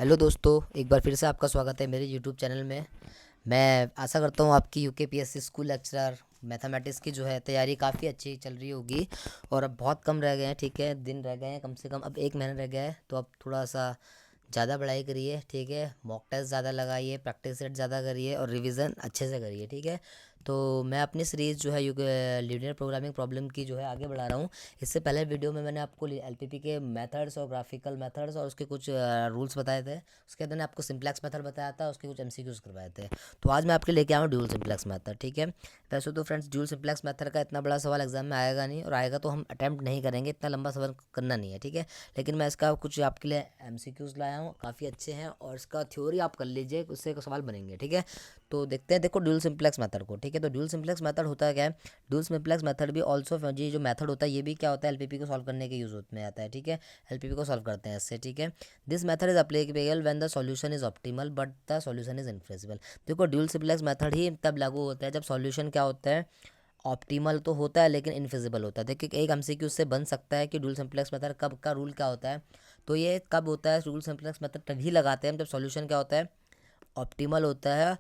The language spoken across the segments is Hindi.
हेलो दोस्तों, एक बार फिर से आपका स्वागत है मेरे यूट्यूब चैनल में। मैं आशा करता हूँ आपकी यूकेपीएससी स्कूल लेक्चरर मैथमेटिक्स की जो है तैयारी काफ़ी अच्छी चल रही होगी। और अब बहुत कम रह गए हैं, ठीक है, दिन रह गए हैं, कम से कम अब एक महीना रह गया है। तो अब थोड़ा सा ज़्यादा पढ़ाई करिए, ठीक है, मॉक टेस्ट ज़्यादा लगाइए, प्रैक्टिस सेट ज़्यादा करिए और रिवीजन अच्छे से करिए, ठीक है। तो मैं अपनी सीरीज़ जो है लीनियर प्रोग्रामिंग प्रॉब्लम की जो है आगे बढ़ा रहा हूँ। इससे पहले वीडियो में मैंने आपको एलपीपी के मेथड्स और ग्राफिकल मेथड्स और उसके कुछ रूल्स बताए थे। उसके बाद मैंने आपको सिंप्लेक्स मेथड बताया था, उसके कुछ एमसीक्यूज करवाए थे। तो आज मैं आपके लेके आया हूँ ड्यूल सिंप्लेक्स मेथड, ठीक है। वैसे तो फ्रेंड्स ड्यूल सिंप्लेक्स मेथड का इतना बड़ा सवाल एग्जाम में आएगा नहीं, और आएगा तो हम अटैम्प्ट नहीं करेंगे, इतना लंबा सवाल करना नहीं है, ठीक है। लेकिन मैं इसका कुछ आपके लिए एमसीक्यूज लाया हूँ, काफ़ी अच्छे हैं, और इसका थ्योरी आप कर लीजिए, उससे सवाल बनेंगे, ठीक है। तो देखते हैं, देखो ड्यूल सिंप्लेक्स मेथड को, ठीक है। तो ड्यूल सिंप्लेक्स मेथड होता है क्या है? ड्यूल सिंप्लेक्स मेथड भी ऑल्सो, ये जो मेथड होता है ये भी क्या होता है, एलपीपी को सॉल्व करने के यूज में आता है, ठीक है। एलपीपी को सॉल्व करते हैं इससे, ठीक है। This method is applicable when the solution is optimal but the solution is infeasible. देखो ड्यूल सिंप्लेक्स मेथड ही तब लागू होता है जब सॉल्यूशन क्या होता है, ऑप्टिमल तो होता है लेकिन इनफिजिबल होता है। देखिए एक एमसीक्यू उससे बन सकता है कि ड्यूल सिंप्लेक्स मेथड कब का रूल क्या होता है। तो ये कब होता है, ड्यूल सिंप्लेक्स मेथड तभी लगाते हैं जब सॉल्यूशन क्या होता है, ऑप्टिमल होता है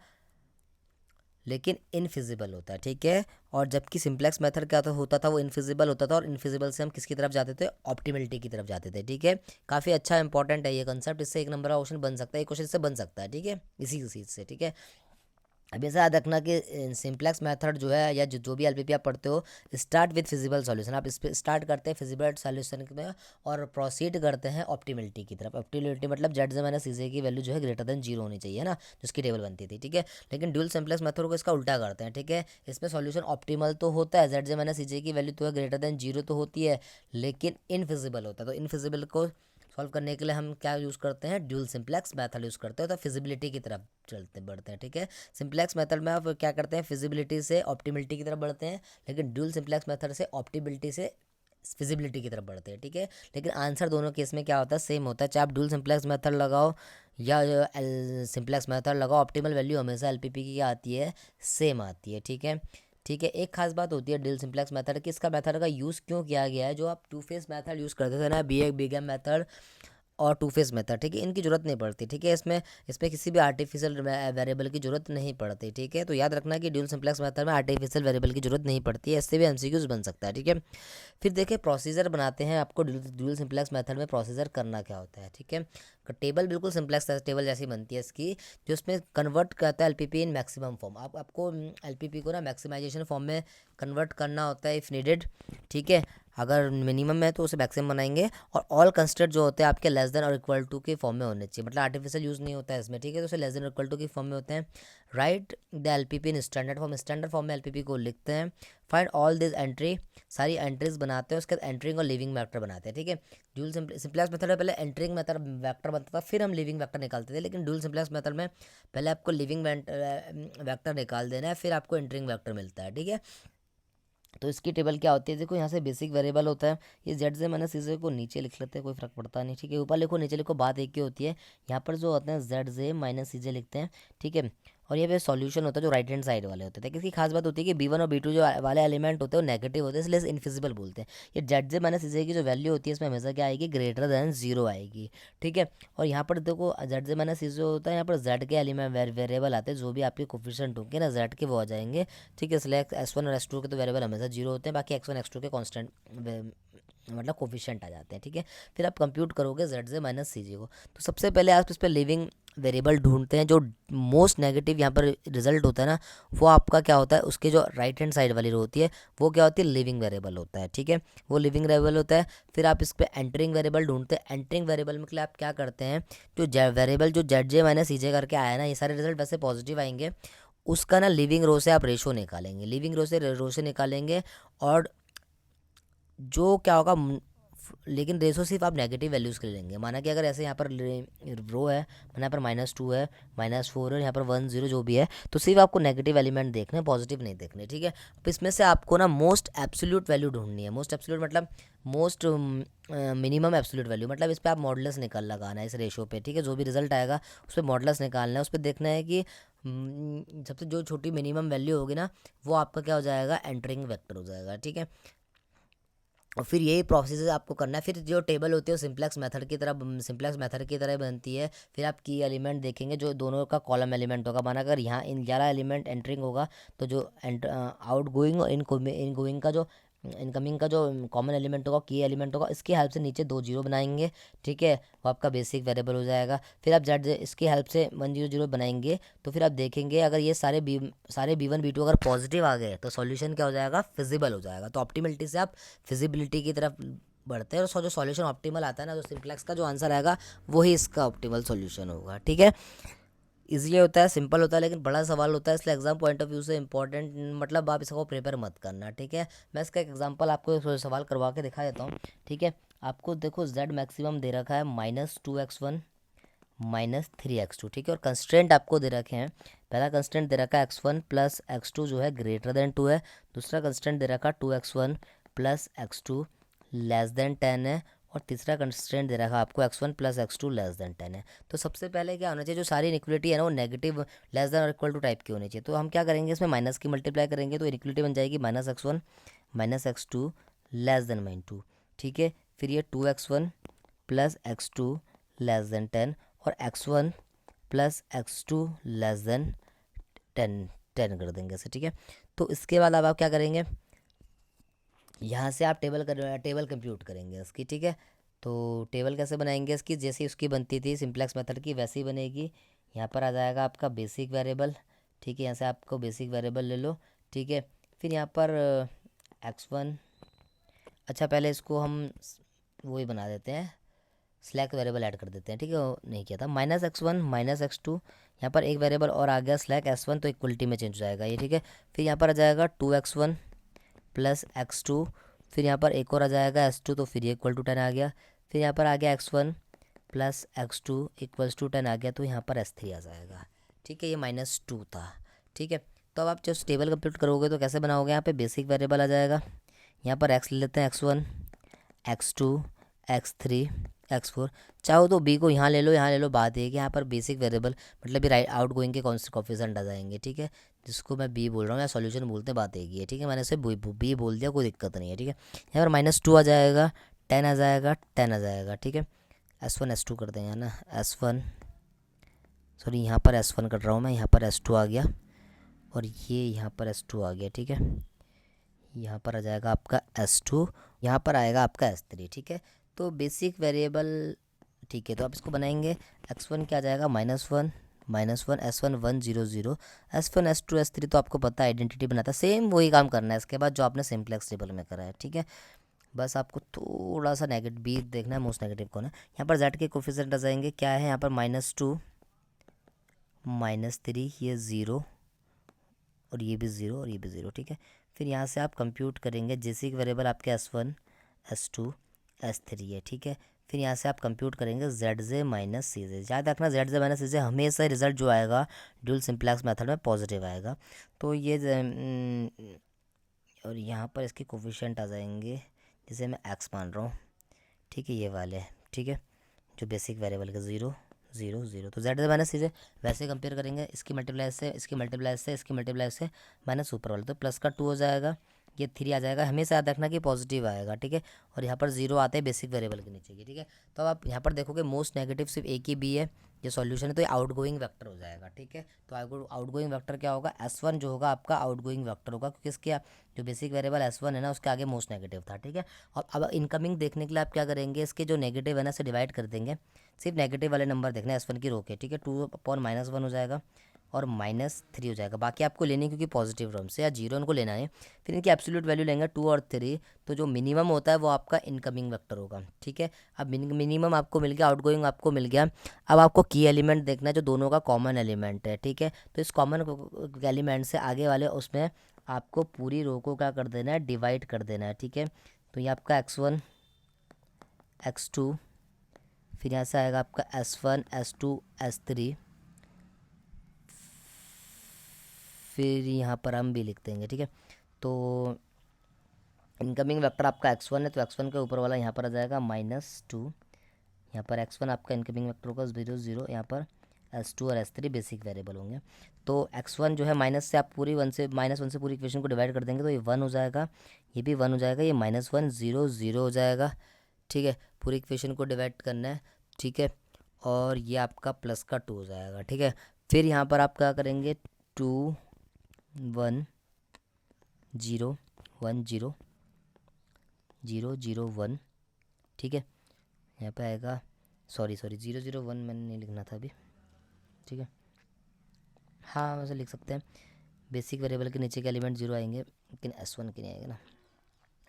लेकिन इनफिजिबल होता है, ठीक है। और जबकि सिंप्लेक्स मेथड क्या होता था, वो इनफिजिबल होता था, और इनफिजिबल से हम किसकी तरफ जाते थे, ऑप्टिमिलिटी की तरफ जाते थे, ठीक है। काफ़ी अच्छा इंपॉर्टेंट है ये कंसेप्ट, इससे एक नंबर का क्वेश्चन बन सकता है, एक क्वेश्चन इससे बन सकता है, ठीक है, इसी चीज़ से, ठीक है। अब ऐसा याद रखना कि सिंप्लेक्स मेथड जो है, या जो भी एलपीपी आप पढ़ते हो, स्टार्ट विथ फिजिबल सॉल्यूशन, आप इस पर स्टार्ट करते हैं फिजिबल सॉल्यूशन में और प्रोसीड करते हैं ऑप्टिमिलिटी की तरफ। ऑप्टिमिलिटी मतलब जेड से माइनस सीजे की वैल्यू जो है ग्रेटर देन जीरो होनी चाहिए ना, जिसकी टेबल बनती थी, ठीक है। लेकिन ड्यूल सिंप्लेक्स मेथड को इसका उल्टा करते हैं, ठीक है। इसमें सॉल्यूशन ऑप्टिमल तो होता है, जेड से माइनस सीजे की वैल्यू तो है ग्रेटर देन जीरो तो होती है, लेकिन इनफिजिबल होता है। तो इनफिजिबल को सॉल्व करने के लिए हम क्या यूज़ करते हैं, ड्यूल सिंप्लेक्स मेथड यूज़ करते हैं, तो फिजिबिलिटी की तरफ चलते बढ़ते हैं, ठीक है। सिंप्लेक्स मेथड में आप क्या करते हैं, फिजिबिलिटी से ऑप्टिमिलिटी की तरफ बढ़ते हैं, लेकिन ड्यूल सिंप्लेक्स मेथड से ऑप्टिबिलिटी से फिजिबिलिटी की तरफ बढ़ते हैं, ठीक है। लेकिन आंसर दोनों केस में क्या होता है, सेम होता है, चाहे आप ड्यूल सिंप्लेक्स मेथड लगाओ या सिंप्लेक्स मेथड लगाओ, ऑप्टिमल वैल्यू हमेशा एलपीपी की आती है, सेम आती है, ठीक है। ठीक है, एक खास बात होती है ड्यूल सिंप्लेक्स मेथड की, इसका मेथड का यूज़ क्यों किया गया है। जो आप टू फेस मेथड यूज़ करते थे ना, बीएम मेथड और टू फेस मेथड, ठीक है, इनकी जरूरत नहीं पड़ती, ठीक है। इसमें इसमें किसी भी आर्टिफिशियल वेरिएबल की जरूरत नहीं पड़ती, ठीक है। तो याद रखना कि ड्यूल सिंप्लेक्स मेथड में आर्टिफिशियल वेरिएबल की जरूरत नहीं पड़ती है, इससे भी एमसीक्यूज बन सकता है, ठीक है। फिर देखिए प्रोसीजर बनाते हैं, आपको ड्यूल सिंप्लेक्स मेथड में प्रोसीजर करना क्या होता है, ठीक है। टेबल बिल्कुल सिंप्लेक्स टेबल जैसी बनती है इसकी, जो उसमें कन्वर्ट करता है एलपीपी इन मैक्सिमम फॉर्म। आपको एलपीपी को ना मैक्सिमाइजेशन फॉर्म में कन्वर्ट करना होता है इफ़ नीडेड, ठीक है। अगर मिनिमम है तो उसे मैक्सिमम बनाएंगे, और ऑल कंस्ट्रेंट जो होते हैं आपके लेस देन और इक्वल टू के फॉर्म में होने चाहिए, मतलब आर्टिफिशियल यूज़ नहीं होता है इसमें, ठीक है। तो उसे लेस देन और इक्वल टू के फॉर्म में होते हैं। Right the LPP in standard form में एलपीपी को लिखते हैं। फाइंड ऑल दिस एंट्री, सारी एंट्रीज बनाते हैं, उसके बाद एंट्रिंग और लिविंग वेक्टर बनाते हैं, ठीक है। ड्यूल सिंप्लेक्स मेथड में पहले एंट्रिंग मेथड वेक्टर बनता था, फिर हम लिविंग वेक्टर निकालते थे, लेकिन ड्यूल सिंप्लेक्स मेथड में पहले आपको लिविंग वेक्टर निकाल देना है, फिर आपको एंट्रिंग वेक्टर मिलता है, ठीक है। तो इसकी टेबल क्या होती है, देखो यहाँ से बेसिक वेरिएबल होता है, ये जेड से माइनस इसे को नीचे लिख लेते हैं, कोई फर्क पड़ता नहीं, ठीक है। ऊपर लिखो नीचे लिखो, बात एक ही होती है। यहाँ पर जो होते हैं जेड से माइनस सीजे लिखते हैं, ठीक है। और ये सॉल्यूशन होता है जो राइट हैंड साइड वाले होते हैं। इसकी खास बात होती है कि बी1 और बी2 जो वाले एलिमेंट होते हैं वो नेगेटिव होते हैं, इसलिए इनफिजिबल बोलते हैं। ये जेड से माइनस सीजे की जो वैल्यू होती है इसमें हमेशा क्या आएगी, ग्रेटर देन जीरो आएगी, ठीक है। और यहाँ पर देखो जेड से माइनस सीजे होता है, यहाँ पर जेड के एलिमेंट वेरिएबल आते हैं, जो भी आपके कोफिशिएंट होंगे ना जेड के वो आ जाएंगे, ठीक है। इसलिए S1 और S2 के तो वेरिएबल हमेशा जीरो होते हैं, बाकी X1 X2 के कांस्टेंट मतलब कोफिशिएंट आ जाते हैं, ठीक है। फिर आप कंप्यूट करोगे जेड से माइनस सी जी को, तो सबसे पहले आप इस पर लिविंग वेरिएबल ढूंढते हैं। जो मोस्ट नेगेटिव यहाँ पर रिजल्ट होता है ना, वो आपका क्या होता है, उसके जो राइट हैंड साइड वाली रो होती है वो क्या होती है, लिविंग वेरिएबल होता है, ठीक है, वो लिविंग वेरिएबल होता है। फिर आप इस पर एंटरिंग वेरिएबल ढूंढते हैं। एंटरिंग वेरिएबल में के लिए आप क्या करते हैं, जो वेरिएबल जो जेड जे माइनस सी जे करके आया ना, ये सारे रिजल्ट वैसे पॉजिटिव आएंगे, उसका ना लिविंग रो से आप रेशो निकालेंगे, लिविंग रो से निकालेंगे। और जो क्या होगा, लेकिन रेशो सिर्फ आप नेगेटिव वैल्यूज़ के लिए लेंगे। माना कि अगर ऐसे यहाँ पर रो है, माना यहाँ पर -2 है, -4 है, यहाँ पर 1 0 जो भी है, तो सिर्फ आपको नेगेटिव एलिमेंट देखने, पॉजिटिव नहीं देखने, ठीक है। अब इसमें से आपको ना मोस्ट एब्सोल्यूट वैल्यू ढूंढनी है। मोस्ट एब्सोल्यूट मतलब मोस्ट मिनिमम एब्सोल्यूट वैल्यू, मतलब इस पर आप मॉडुलस निकाल लगाना है इस रेशो पे, ठीक है। जो भी रिजल्ट आएगा उस पर मॉडुलस निकालना है, उस पर देखना है कि सबसे जो छोटी मिनिमम वैल्यू होगी ना, वो आपका क्या हो जाएगा, एंटरिंग वेक्टर हो जाएगा, ठीक है। और फिर यही प्रोसेस आपको करना है। फिर जो टेबल होती है वो सिंप्लेक्स मेथड की तरह बनती है। फिर आप की एलिमेंट देखेंगे जो दोनों का कॉलम एलिमेंट होगा, माना अगर यहाँ इन 11 एलिमेंट एंटरिंग होगा तो जो आउट गोइंग और इन गोइंग का जो इनकमिंग का जो कॉमन एलिमेंट होगा, की एलिमेंट होगा, इसकी हेल्प से नीचे 2 जीरो बनाएंगे, ठीक है, वो आपका बेसिक वेरिएबल हो जाएगा। फिर आप जेड इसकी हेल्प से 1 0 0 बनाएंगे, तो फिर आप देखेंगे अगर ये सारे B1 B2 अगर पॉजिटिव आ गए तो सॉल्यूशन क्या हो जाएगा, फिजिबल हो जाएगा। तो ऑप्टिमलिटी से आप फिजिबिलिटी की तरफ बढ़ते हैं और जो सॉल्यूशन ऑप्टिमल आता है ना, जो सिंप्लेक्स का जो आंसर आएगा वही इसका ऑप्टिमल सॉल्यूशन होगा, ठीक है। इजीली होता है, सिंपल होता है, लेकिन बड़ा सवाल होता है, इसलिए एग्जाम पॉइंट ऑफ व्यू से इंपॉर्टेंट, मतलब आप इसको प्रिपेयर मत करना, ठीक है। मैं इसका एक एग्जांपल आपको एक सवाल करवा के दिखा देता हूँ, ठीक है। आपको देखो z मैक्सिमम दे रखा है -2x1 -3x2, ठीक है, और कंस्ट्रेंट आपको दे रखे हैं। पहला कंस्ट्रेंट दे रखा है x1 प्लस x2 जो है ग्रेटर देन 2 है। दूसरा कंस्ट्रेंट दे रखा 2x1 plus x2 less than 10 है। और तीसरा कंस्ट्रेंट दे रखा आपको x1 plus x2 less than 10 है। तो सबसे पहले क्या होना चाहिए, जो सारी इनइक्वलिटी है ना वो नेगेटिव लेस देन और इक्वल टू टाइप की होनी चाहिए। तो हम क्या करेंगे, इसमें माइनस की मल्टीप्लाई करेंगे तो इनइक्वलिटी बन जाएगी -x1 -x2 लेस देन -2, ठीक है। फिर ये 2x1 plus x2 less than 10 और x1 plus x2 less than 10 कर देंगे ऐसे, ठीक है। तो इसके बाद अब आप क्या करेंगे, यहाँ से आप टेबल कंप्यूट करेंगे इसकी, ठीक है। तो टेबल कैसे बनाएंगे इसकी, जैसी उसकी बनती थी सिंप्लेक्स मेथड की वैसी ही बनेगी। यहाँ पर आ जाएगा आपका बेसिक वेरिएबल, ठीक है, यहाँ से आपको बेसिक वेरिएबल ले लो, ठीक है। फिर यहाँ पर x1, अच्छा पहले इसको हम वही बना देते हैं, स्लैक वेरिएबल ऐड कर देते हैं, ठीक है, वो नहीं किया था। -x1 -x2, यहाँ पर एक वेरिएबल और आ गया स्लैक s1, तो इक्वलिटी में चेंज हो जाएगा ये, ठीक है। फिर यहाँ पर आ जाएगा 2x1 प्लस x2, फिर यहाँ पर एक और आ जाएगा s2, तो फिर ये इक्वल टू 10 आ गया। फिर यहाँ पर आ गया x1 plus x2 equals to 10 आ गया, तो यहाँ पर s3 आ जाएगा, ठीक है, ये -2 था, ठीक है। तो अब आप जो टेबल कंप्यूट करोगे तो कैसे बनाओगे, यहाँ पे बेसिक वेरिएबल आ जाएगा, यहाँ पर x ले लेते हैं, x1 x2 x3 x4, चाहो तो b को यहाँ ले लो, बात है कि यहाँ पर बेसिक वेरिएबल मतलब राइट आउट गोइंग के कौन से कॉफिशेंट आ जाएंगे, ठीक है, जिसको मैं b बोल रहा हूँ या सॉल्यूशन बोलते हैं, बात एक ही है, ठीक है। मैंने इसे b बोल दिया, कोई दिक्कत नहीं है, ठीक है। यहाँ पर -2 आ जाएगा, 10 आ जाएगा, 10 आ जाएगा, ठीक है। s1 s2 कर देंगे ना, s1 सॉरी यहाँ पर s1 कर रहा हूँ मैं, यहाँ पर s2 आ गया और ये यहाँ पर s2 आ गया, ठीक है। यहाँ पर आ जाएगा आपका s2, यहाँ पर आएगा आपका s3, ठीक है। तो बेसिक वेरिएबल, ठीक है, तो आप इसको बनाएंगे, x1 क्या आ जाएगा -1 -1 s1 1 0 0 s1 s2 s3, तो आपको पता है आइडेंटिटी बनाता है, सेम वही काम करना है इसके बाद जो आपने सिंप्लेक्स टेबल में करा है, ठीक है। बस आपको थोड़ा सा नेगेटिव बी देखना है, मोस्ट नेगेटिव कौन है। यहाँ पर z के कोफिशिएंट आ जाएंगे, क्या है यहाँ पर -2 -3, ये 0 और ये भी 0 और ये भी 0, ठीक है। फिर यहाँ से आप कंप्यूट करेंगे, बेसिक वेरिएबल आपके s1 s2 s3 है, ठीक है। फिर यहाँ से आप कंप्यूट करेंगे zj माइनस cj, याद रखना zj माइनस cj हमेशा रिजल्ट जो आएगा ड्यूल सिंप्लेक्स मेथड में पॉजिटिव आएगा। तो ये और यहाँ पर इसके कोफिशिएंट आ जाएंगे, जिसे मैं x मान रहा हूँ, ठीक है, ये वाले, ठीक है, जो बेसिक वेरिएबल के 0 0 0, तो z माइनस cj वैसे कंपेयर करेंगे, इसकी मल्टीप्लाई से इसकी मल्टीप्लाई से इसकी मल्टीप्लाई से माइनस ऊपर वाला, तो प्लस का 2 हो जाएगा, ये 3 आ जाएगा, हमेशा याद रखना कि पॉजिटिव आएगा, ठीक है। और यहाँ पर 0 आते हैं बेसिक वेरिएबल के नीचे की, ठीक है। तो अब आप यहाँ पर देखोगे मोस्ट नेगेटिव सिर्फ एक ही बी है, ये सॉल्यूशन है, तो ये आउटगोइंग वेक्टर हो जाएगा, ठीक है। तो आउटगोइंग वेक्टर क्या होगा, s1 जो होगा आपका आउटगोइंग वेक्टर होगा, क्योंकि इसके जो बेसिक वेरिएबल s1 है ना उसके आगे मोस्ट नेगेटिव था, ठीक है। और अब इनकमिंग देखने के लिए आप क्या करेंगे, इसके जो नेगेटिव है ना इसे डिवाइड कर देंगे, सिर्फ नेगेटिव वाले नंबर देखना है s1 की रो के, ठीक है। 2/-1 हो जाएगा और -3 हो जाएगा, बाकी आपको लेने क्योंकि पॉजिटिव टर्म से या 0 इनको लेना है। फिर इनकी एब्सोल्यूट वैल्यू लेंगे 2 और 3, तो जो मिनिमम होता है वो आपका इनकमिंग वेक्टर होगा, ठीक है। अब मिनिमम आपको मिल गया, आउटगोइंग आपको मिल गया। अब आपको की एलिमेंट देखना है जो दोनों का कॉमन एलिमेंट है, ठीक है। तो इस कॉमन एलिमेंट से आगे वाले उसमें आपको पूरी रो को क्या कर देना है, डिवाइड कर देना है, ठीक है। तो ये आपका x1 x2, फिर यहाँ से आएगा आपका s1 s2 s3, फिर यहाँ पर हम भी लिख देंगे, ठीक है। तो इनकमिंग वेक्टर आपका x1 है, तो x1 के ऊपर वाला यहाँ पर आ जाएगा -2, यहाँ पर x1 आपका इनकमिंग वेक्टर होगा 0 0, यहाँ पर S2 और S3 बेसिक वेरिएबल होंगे। तो x1 जो है माइनस से आप पूरी वन से माइनस वन से पूरी इक्वेशन को डिवाइड कर देंगे तो ये 1 हो जाएगा, ये भी 1 हो जाएगा, ये -1 0 0 हो जाएगा। ठीक है, पूरी इक्वेशन को डिवाइड करना है। ठीक है, और ये आपका प्लस का 2 हो जाएगा। ठीक है, फिर यहाँ पर आप क्या करेंगे 2 1 0 1 0 0 0 1। ठीक है, यहाँ पे आएगा सॉरी 0 0 1 मैंने नहीं लिखना था अभी। ठीक है, हाँ वैसे लिख सकते हैं, बेसिक वेरिएबल के नीचे के एलिमेंट 0 आएंगे लेकिन S1 के नहीं आएंगे ना,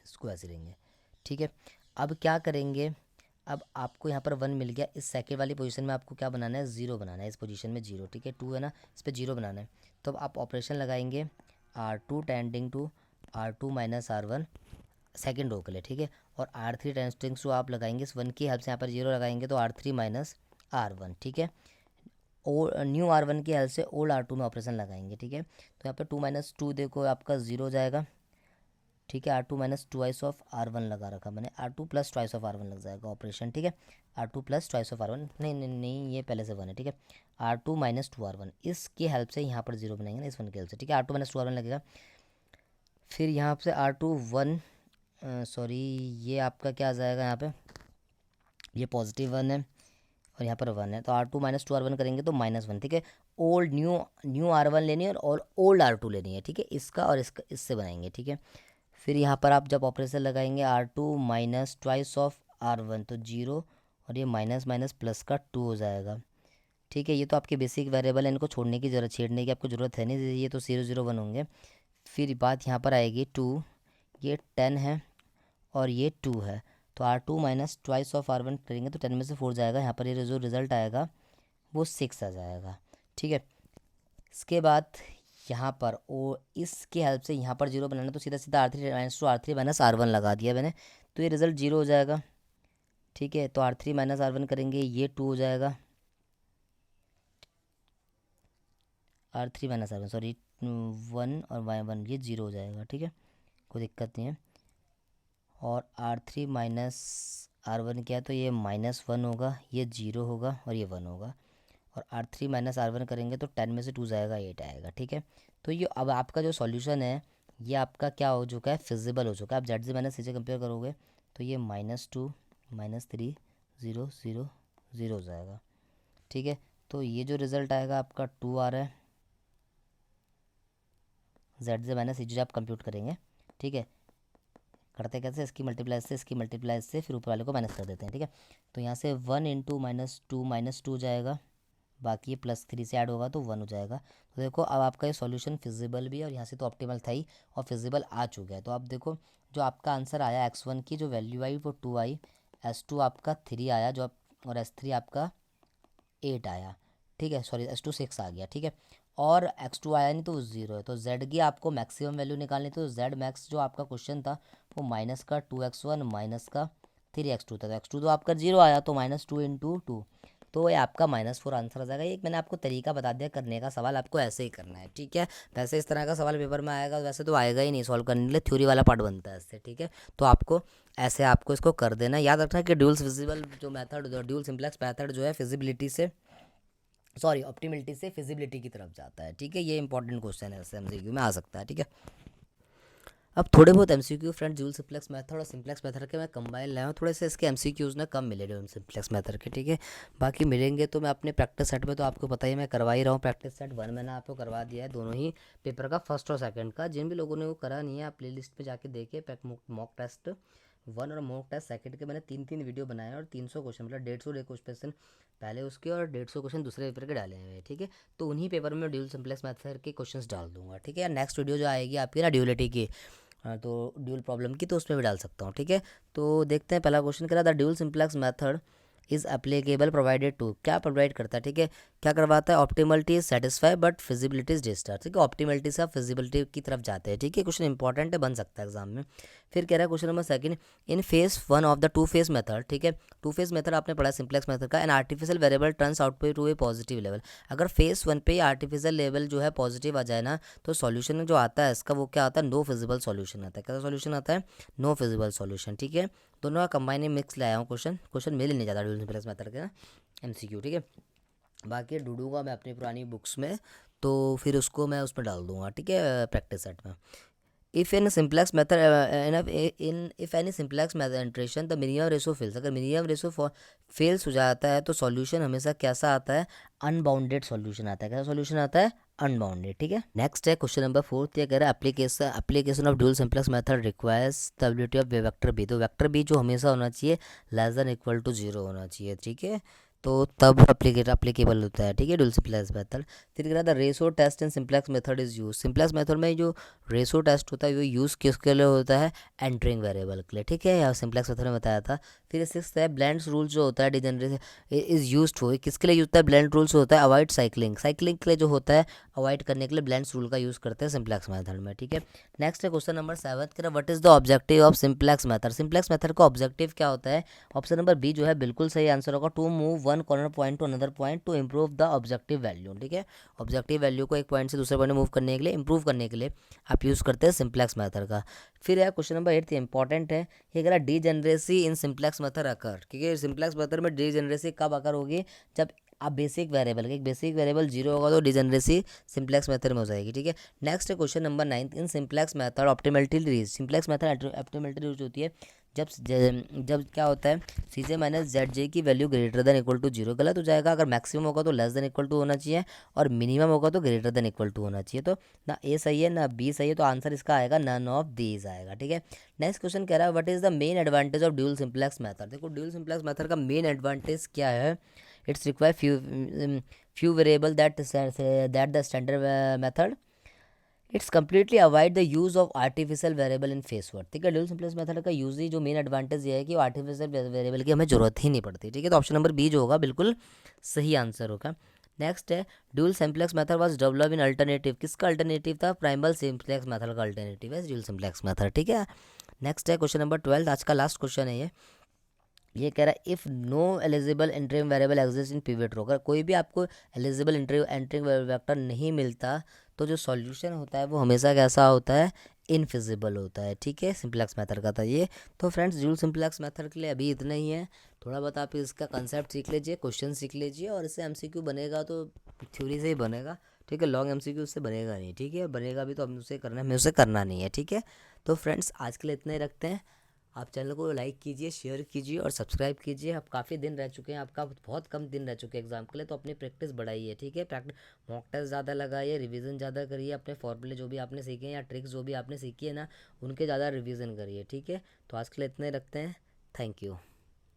इसको ऐसे रहेंगे। ठीक है, अब क्या करेंगे, अब आपको यहाँ पर 1 मिल गया, इस सेकेंड वाली पोजीशन में आपको क्या बनाना है 0 बनाना है, इस पोजीशन में 0। ठीक है, 2 है ना, इस पर 0 बनाना है। तो अब आप ऑपरेशन लगाएंगे R2 tending to R2 minus R1 second row के लिए। ठीक है, और R3 टेंडिंग टू आप लगाएंगे इस 1 की हेल्प से, यहाँ पर 0 लगाएंगे तो R3 माइनस R1। ठीक है, न्यू R1 की हेल्प से ओल्ड R2 में ऑपरेशन लगाएंगे। ठीक है, तो यहाँ पर 2 - 2 देखो आपका 0 हो जाएगा। ठीक है, R2 minus twice of R1 लगा रखा मैंने, R2 plus twice of R1 लग जाएगा ऑपरेशन। ठीक है, R2 plus twice of R1, नहीं नहीं नहीं ये पहले से 1 है। ठीक है, R2 माइनस 2R1 इसकी हेल्प से यहाँ पर 0 बनाएंगे ना, इस 1 की हेल्प से। ठीक है, R2 माइनस 2R1 लगेगा। फिर यहाँ से R2 1 सॉरी ये आपका क्या आ जाएगा, यहाँ पे ये पॉजिटिव 1 है और यहाँ पर 1 है, तो R2 माइनस 2R1 करेंगे तो -1। ठीक है, ओल्ड न्यू R1 लेनी है और ओल्ड R2 लेनी है। ठीक है, इसका और इसका इससे बनाएंगे। ठीक है, फिर यहाँ पर आप जब ऑपरेशन लगाएंगे R2 minus twice of R1 तो 0 और ये माइनस माइनस प्लस का 2 हो जाएगा। ठीक है, ये तो आपके बेसिक वेरिएबल है, इनको छोड़ने की ज़रूरत छेड़ने की आपको ज़रूरत है नहीं, ये तो 0 0 1 होंगे। फिर बात यहाँ पर आएगी 2, ये 10 है और ये 2 है, तो R2 minus twice of R1 करेंगे तो 10 में से 4 जाएगा, यहाँ पर ये जो रिज़ल्ट आएगा वो 6 आ जाएगा। ठीक है, इसके बाद यहाँ पर ओ इसकी हेल्प से यहाँ पर 0 बनाना, तो सीधा सीधा R3 minus two R3 minus R1 लगा दिया मैंने, तो ये रिज़ल्ट 0 हो जाएगा। ठीक है, तो R3 माइनस R1 करेंगे, ये 2 हो जाएगा, R3 माइनस R1 सॉरी 1 और Y1 ये 0 हो जाएगा। ठीक है, कोई दिक्कत नहीं है। और R3 माइनस R1 क्या है, तो ये -1 होगा, ये 0 होगा और ये 1 होगा, और R3 माइनस R1 करेंगे तो 10 में से 2 जाएगा 8 आएगा। ठीक है, तो ये अब आपका जो सॉल्यूशन है ये आपका क्या हो चुका है, फिजिबल हो चुका है। आप ZZ माइनस CJ कंपेयर करोगे तो ये -2 -3 0 0 0 हो जाएगा। ठीक है, तो ये जो रिज़ल्ट आएगा आपका 2 आ रहा है, ZZ माइनस CJ आप कंप्यूट करेंगे। ठीक है, करते कैसे, इसकी मल्टीप्लाई से फिर ऊपर वाले को माइनस कर देते हैं। ठीक है, तो यहाँ से 1 इंटू -2 जाएगा, बाकी ये +3 से ऐड होगा तो 1 हो जाएगा। तो देखो अब आपका ये सॉल्यूशन फिजिबल भी है और यहाँ से तो ऑप्टिमल था ही और फिजिबल आ चुका है। तो आप देखो जो आपका आंसर आया x1 की जो वैल्यू आई वो 2 आई, S2 आपका 3 आया जो और S3 आपका 8 आया। ठीक है, सॉरी S2 6 आ गया। ठीक है, और x2 आया नहीं तो वो 0 है। तो z की आपको मैक्सिमम वैल्यू निकालनी थी, तो z मैक्स जो आपका क्वेश्चन था वो माइनस का 2x1 माइनस का 3x2 था, तो x2 तो आपका 0 आया, तो -2 इंटू 2, तो ये आपका -4 आंसर आ जाएगा। एक मैंने आपको तरीका बता दिया करने का, सवाल आपको ऐसे ही करना है। ठीक है, वैसे इस तरह का सवाल पेपर में आएगा वैसे तो आएगा ही नहीं, सॉल्व करने के लिए थ्योरी वाला पार्ट बनता है इससे। ठीक है, तो आपको ऐसे आपको इसको कर देना, याद रखना कि ड्यूल फिजिबल जो मेथड ड्यूल सिंप्लेक्स मेथड जो है फिजिबिलिटी से सॉरी ऑप्टिमिलिटी से फिजिबिलिटी की तरफ जाता है। ठीक है, ये इंपॉर्टेंट क्वेश्चन है, ऐसे MCQ में आ सकता है। ठीक है, अब थोड़े बहुत MCQ friend dual simplex method और सिंप्लेक्स मेथड के मैं कंबाइन लाया हूँ, थोड़े से इसके MCQs ना कम मिले ड्यूल सिंप्लेक्स मेथड के। ठीक है, बाकी मिलेंगे तो मैं अपने प्रैक्टिस सेट में, तो आपको पता ही मैं करवा ही रहा हूँ, प्रैक्टिस सेट 1 मैंने आपको करवा दिया है, दोनों ही पेपर का फर्स्ट और सेकंड का। जिन भी लोगों ने वो करा नहीं है आप प्ले लिस्ट पर जाके देखिए, मॉक टेस्ट 1 और मॉक टेस्ट सेकंड के मैंने 3 वीडियो बनाए और 300 क्वेश्चन मतलब 150 क्वेश्चन पहले उसके और 150 क्वेश्चन दूसरे पेपर के डाले हुए हैं। ठीक है, तो उन्हीं पेपर में ड्यूल सिंप्लेक्स मेथड के क्वेश्चंस डाल दूंगा। ठीक है, नेक्स्ट वीडियो जो आएगी आपकी ना ड्यूलिटी की, तो ड्यूल प्रॉब्लम की, तो उसमें भी डाल सकता हूँ। ठीक है, तो देखते हैं पहला क्वेश्चन कह रहा था dual simplex method is applicable provided to, क्या प्रोवाइड करता है। ठीक है, क्या करवाता है, optimality is satisfy but feasibility is disturb. ठीक है, ऑप्टिमलिटी से आप फिजिबिलिटी की तरफ जाते हैं। ठीक है, क्वेश्चन इंपॉर्टेंट है, बन सकता है एग्जाम में। फिर कह रहा है question number second, in phase 1 of the two phase method. ठीक है, टू फेज मेथड आपने पढ़ा सिंप्लेक्स मेथड का, an artificial variable turns out to a positive level. अगर फेज 1 पे आर्टिफिशियल लेवल जो है पॉजिटिव आ जाए ना, तो सॉल्यूशन जो आता है इसका वो क्या आता है, नो फिजिबल सॉल्यूशन आता है। कैसा सॉल्यूशन आता है, नो फिजिबल सॉल्यूशन। ठीक है, दोनों का कंबाइन मिक्स लाया हूँ क्वेश्चन मिल ही नहीं जाता ड्यूल सिंप्लेक्स मेथड के ना MCQ। ठीक है, बाकी ढूंढूंगा मैं अपनी पुरानी बुक्स में, तो फिर उसको मैं उसमें डाल दूंगा, ठीक है, प्रैक्टिस सेट में। If in simplex method in if any simplex method the minimum ratio fails, अगर मिनिमम रेशो फेल्स हो जाता है तो सॉल्यूशन हमेशा कैसा आता है, अनबाउंडेड सॉल्यूशन आता है। कैसा सॉल्यूशन आता है, अनबाउंडेड, ठीक है। नेक्स्ट है क्वेश्चन नंबर 4, ये कह रहा है application of dual simplex method requires stability of vector b, तो वेक्टर बी जो हमेशा होना चाहिए लेस देन इक्वल टू 0 होना चाहिए, ठीक है, तो तब अप्लीकेबल होता है, ठीक है, ड्यूल सिंप्लेक्स मेथड। फिर कह रहा था ratio test in simplex method is use, simplex method में जो रेशो टेस्ट होता है वो यूज़ किसके लिए होता है, एंटरिंग वेरिएबल के लिए, ठीक है, या सिंप्लेक्स मेथड में बताया था। फिर सिक्स है ब्लेंड्स रूल जो होता है डिजनरेशन इज यूज टू, किसके लिए यूज होता है, ब्लेंड रूल्स होता है अवॉइड साइकिलिंग, साइकिलिंग के लिए जो होता है अवॉइड करने के लिए ब्लेंड्स रूल का यूज़ करते हैं सिंप्लेक्स मेथड में, ठीक है। नेक्स्ट है क्वेश्चन नंबर 7, कह रहा what is the objective of simplex method, simplex method का ऑब्जेक्टिव क्या होता है। ऑप्शन नंबर बी जो है बिल्कुल सही आंसर होगा, to move one corner point to another point to improve the objective value, ठीक है, ऑब्जेक्टिव वैल्यू को एक पॉइंट से दूसरे पॉइंट में मूव करने के लिए, इंप्रूव करने के लिए आप यूज़ करते हैं सिंप्लेक्स मेथड का। फिर है क्वेश्चन नंबर 8, इंपॉर्टेंट है, ये कह रहा डी जनरेसी इन सिंप्लेक्स मेथड अकर, क्योंकि सिंप्लेक्स मेथड में डी जनरेसी कब अकर होगी, जब आप बेसिक वेरिएबल एक बेसिक वेरिएबल 0 होगा तो डिजनरेसी सिंप्लेक्स मेथड में हो जाएगी, ठीक है। नेक्स्ट है question number 9, in simplex method optimality reach, simplex method optimality reach होती है जब जब क्या होता है, सी जे माइनस जेड जे की value greater than equal to 0, गलत हो जाएगा, अगर मैक्सिमम होगा तो लेस देन इक्वल टू होना चाहिए, और मिनिमम होगा तो ग्रेटर देन इक्वल टू होना चाहिए, तो ना ए सही है ना बी सही है, तो आंसर इसका आएगा नन ऑफ दीज आएगा, ठीक है। नेक्स्ट क्वेश्चन कह रहा है what is the main advantage of dual simplex method, देखो ड्यूल सिंप्लेक्स मेथड का मेन एडवांटेज क्या है, it's require few variable that the standard method, it's completely avoid the use of artificial variable in face word, ठीक है। ड्यूल सिंप्लेक्स मेथड का यूज ही जो मेन एडवांटेज ये है कि आर्टिफिशियल वेरिएबल की हमें जरूरत ही नहीं पड़ती, ठीक है, तो ऑप्शन नंबर बी जो होगा बिल्कुल सही आंसर होगा। नेक्स्ट है dual simplex method was develop in alternative, किसका अल्टरनेटिव था, प्राइमल सिंप्लेक्स मेथड का अल्टरनेटिव है ड्यूल सिंप्लेक्स मेथड, ठीक है। नेक्स्ट है क्वेश्चन नंबर 12, आज का लास्ट क्वेश्चन है ये कह रहा है if no eligible entering variable exist in pivot row, अगर कोई भी आपको एलिजिबल एंट्रिंग वेक्टर नहीं मिलता तो जो सॉल्यूशन होता है वो हमेशा कैसा होता है, इनफिजिबल होता है, ठीक है, सिंप्लेक्स मेथड का था ये। तो फ्रेंड्स ड्यूल सिंप्लेक्स मेथड के लिए अभी इतना ही है, थोड़ा बहुत आप इसका कंसेप्ट सीख लीजिए, क्वेश्चन सीख लीजिए, और इससे एमसीक्यू बनेगा तो थ्योरी से ही बनेगा, ठीक है, लॉन्ग एमसीक्यू उससे बनेगा नहीं, ठीक है, बनेगा भी तो हमें उसे करना है, हमें उसे करना नहीं है, ठीक है। तो फ्रेंड्स आज के लिए इतना ही रखते हैं, आप चैनल को लाइक कीजिए, शेयर कीजिए और सब्सक्राइब कीजिए। अब काफ़ी दिन रह चुके हैं, आपका बहुत कम दिन रह चुके हैं एग्जाम के लिए, तो अपनी प्रैक्टिस बढ़ाइए, ठीक है, प्रैक्टिस मॉक टेस्ट ज़्यादा लगाइए, रिवीजन ज़्यादा करिए, अपने फॉर्मूले जो भी आपने सीखे हैं या ट्रिक्स जो भी आपने सीखी है ना उनके ज़्यादा रिवीजन करिए, ठीक है। तो आज के लिए इतने रखते हैं, थैंक यू।